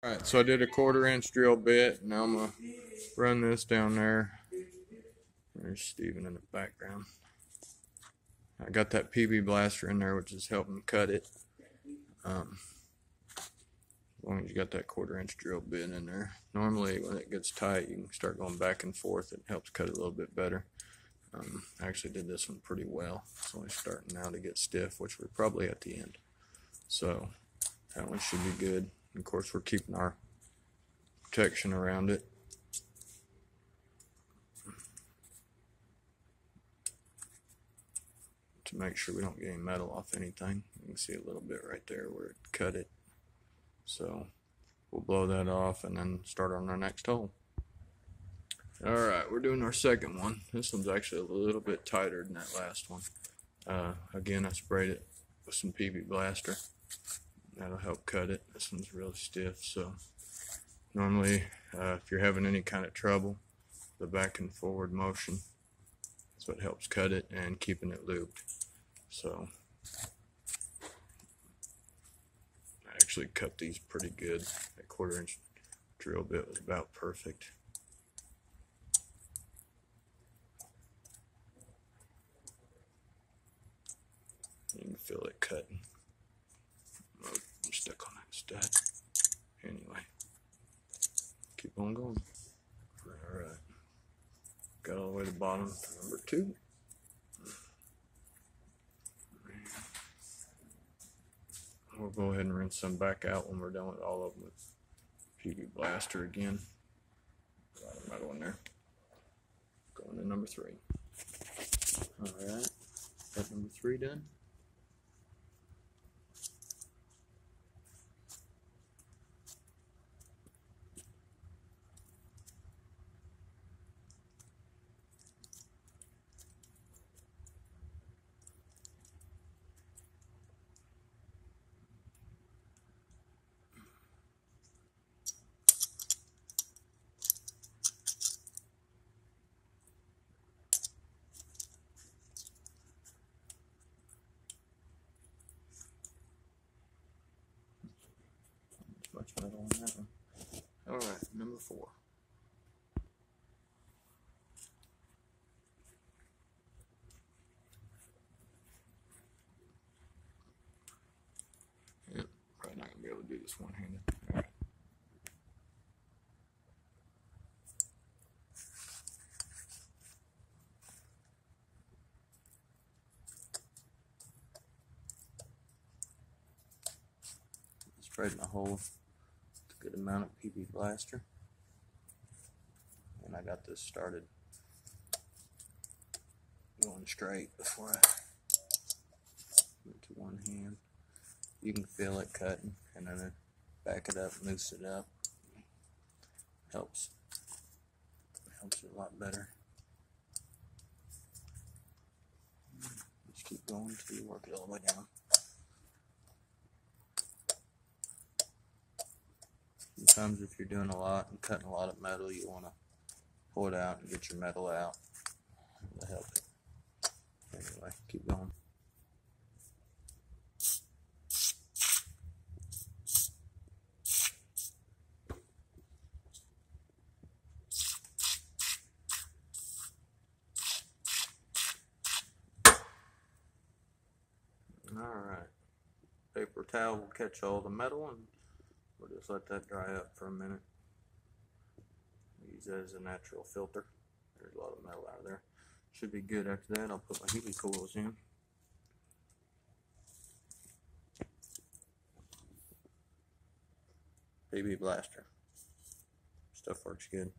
Alright, so I did a 1/4 inch drill bit. Now I'm going to run this down there. There's Steven in the background. I got that PB blaster in there, which is helping cut it. As long as you got that 1/4 inch drill bit in there. Normally when it gets tight, you can start going back and forth. It helps cut it a little bit better. I actually did this one pretty well. It's only starting now to get stiff, which we're probably at the end. So that one should be good. And of course, we're keeping our protection around it. To make sure we don't get any metal off anything. You can see a little bit right there where it cut it. So we'll blow that off and then start on our next hole. Alright, we're doing our second one. This one's actually a little bit tighter than that last one. Again, I sprayed it with some PB blaster. That'll help cut it. This one's really stiff, so normally if you're having any kind of trouble, the back and forward motion is what helps cut it and keeping it lubed. So I actually cut these pretty good. That 1/4 inch drill bit was about perfect. You can feel it cutting. I'm stuck on that stud. Anyway, keep on going. Alright. Got all the way to the bottom for number 2. We'll go ahead and rinse some back out when we're done with all of them with PB blaster again. A lot of metal in there. Going to number 3. Alright. Got number 3 done. Much metal on that one. Alright, number 4. Yep, probably not going to be able to do this one-handed. Alright. Sprayed my hole. Good amount of PB blaster, and I got this started going straight before I went to one hand. You can feel it cutting, and then back it up, loose it up. Helps it a lot better. Just keep going until you work it all the way down. Sometimes if you're doing a lot and cutting a lot of metal, you want to pull it out and get your metal out. That'll help it. Anyway, keep going. Alright. Paper towel will catch all the metal, and we'll just let that dry up for a minute. Use that as a natural filter. There's a lot of metal out of there. Should be good after that. I'll put my helicoils in. PB blaster. Stuff works good.